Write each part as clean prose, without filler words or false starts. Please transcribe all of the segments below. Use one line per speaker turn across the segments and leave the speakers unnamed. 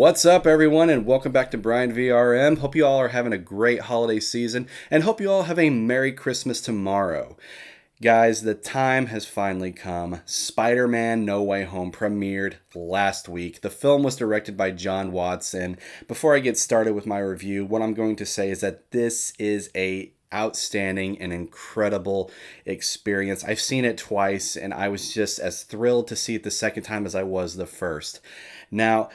What's up, everyone, and welcome back to Brian VRM. Hope you all are having a great holiday season, and hope you all have a Merry Christmas tomorrow. Guys, the time has finally come. Spider-Man No Way Home premiered last week. The film was directed by Jon Watts, and before I get started with my review, what I'm going to say is that this is a outstanding and incredible experience. I've seen it twice, and I was just as thrilled to see it the second time as I was the first. Now,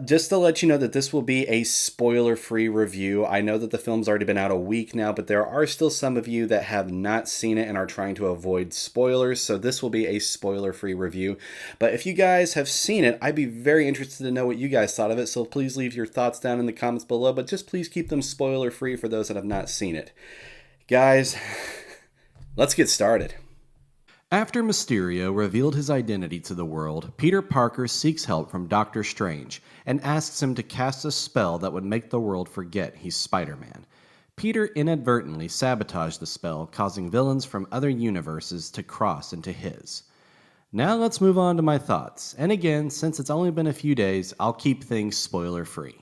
just to let you know that this will be a spoiler-free review. I know that the film's already been out a week now, but there are still some of you that have not seen it and are trying to avoid spoilers, so this will be a spoiler-free review. But if you guys have seen it, I'd be very interested to know what you guys thought of it, so please leave your thoughts down in the comments below, but just please keep them spoiler-free for those that have not seen it. Guys, let's get started.
After Mysterio revealed his identity to the world, Peter Parker seeks help from Doctor Strange and asks him to cast a spell that would make the world forget he's Spider-Man. Peter inadvertently sabotaged the spell, causing villains from other universes to cross into his. Now let's move on to my thoughts, and again, since it's only been a few days, I'll keep things spoiler-free.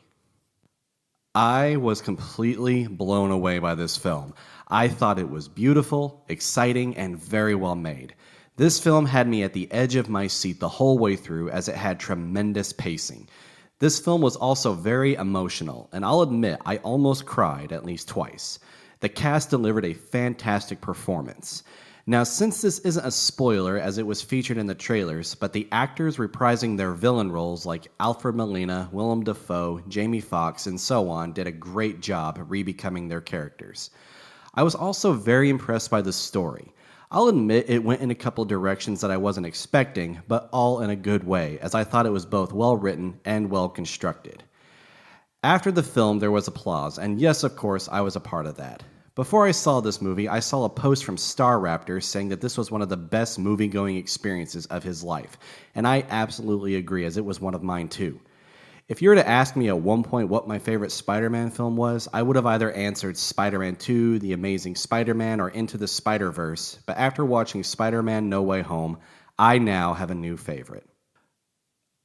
I was completely blown away by this film. I thought it was beautiful, exciting, and very well made. This film had me at the edge of my seat the whole way through as it had tremendous pacing. This film was also very emotional, and I'll admit I almost cried at least twice. The cast delivered a fantastic performance. Now, since this isn't a spoiler as it was featured in the trailers, but the actors reprising their villain roles like Alfred Molina, Willem Dafoe, Jamie Foxx, and so on did a great job re-becoming their characters. I was also very impressed by the story. I'll admit it went in a couple directions that I wasn't expecting, but all in a good way, as I thought it was both well written and well constructed. After the film, there was applause, and yes, of course, I was a part of that. Before I saw this movie, I saw a post from Star Raptor saying that this was one of the best movie-going experiences of his life, and I absolutely agree, as it was one of mine too. If you were to ask me at one point what my favorite Spider-Man film was, I would have either answered Spider-Man 2, The Amazing Spider-Man, or Into the Spider-Verse, but after watching Spider-Man No Way Home, I now have a new favorite.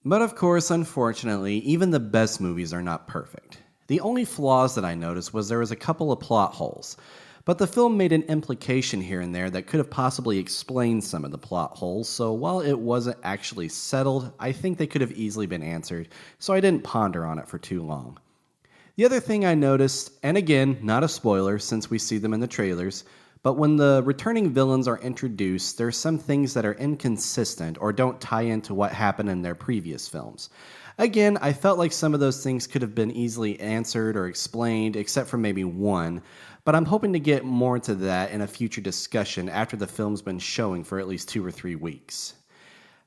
But of course, unfortunately, even the best movies are not perfect. The only flaws that I noticed was there was a couple of plot holes, but the film made an implication here and there that could have possibly explained some of the plot holes, so while it wasn't actually settled, I think they could have easily been answered, so I didn't ponder on it for too long. The other thing I noticed, and again, not a spoiler since we see them in the trailers, but when the returning villains are introduced, there's some things that are inconsistent or don't tie into what happened in their previous films. Again, I felt like some of those things could have been easily answered or explained, except for maybe one, but I'm hoping to get more into that in a future discussion after the film's been showing for at least 2 or 3 weeks.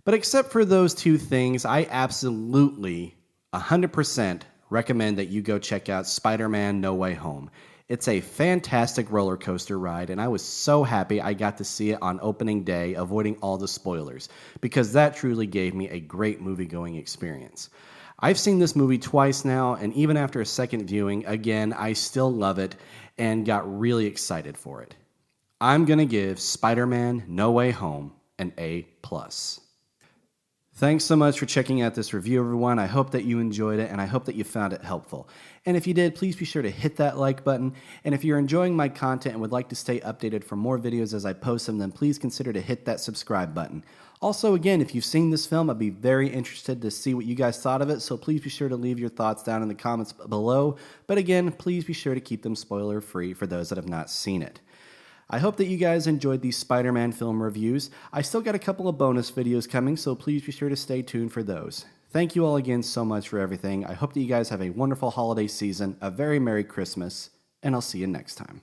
But except for those two things, I absolutely, 100% recommend that you go check out Spider-Man No Way Home. It's a fantastic roller coaster ride, and I was so happy I got to see it on opening day, avoiding all the spoilers, because that truly gave me a great movie-going experience. I've seen this movie twice now, and even after a second viewing, again, I still love it and got really excited for it. I'm going to give Spider-Man No Way Home an A+. Thanks so much for checking out this review, everyone. I hope that you enjoyed it, and I hope that you found it helpful. And if you did, please be sure to hit that like button. And if you're enjoying my content and would like to stay updated for more videos as I post them, then please consider to hit that subscribe button. Also, again, if you've seen this film, I'd be very interested to see what you guys thought of it, so please be sure to leave your thoughts down in the comments below. But again, please be sure to keep them spoiler-free for those that have not seen it. I hope that you guys enjoyed these Spider-Man film reviews. I still got a couple of bonus videos coming, so please be sure to stay tuned for those. Thank you all again so much for everything. I hope that you guys have a wonderful holiday season, a very Merry Christmas, and I'll see you next time.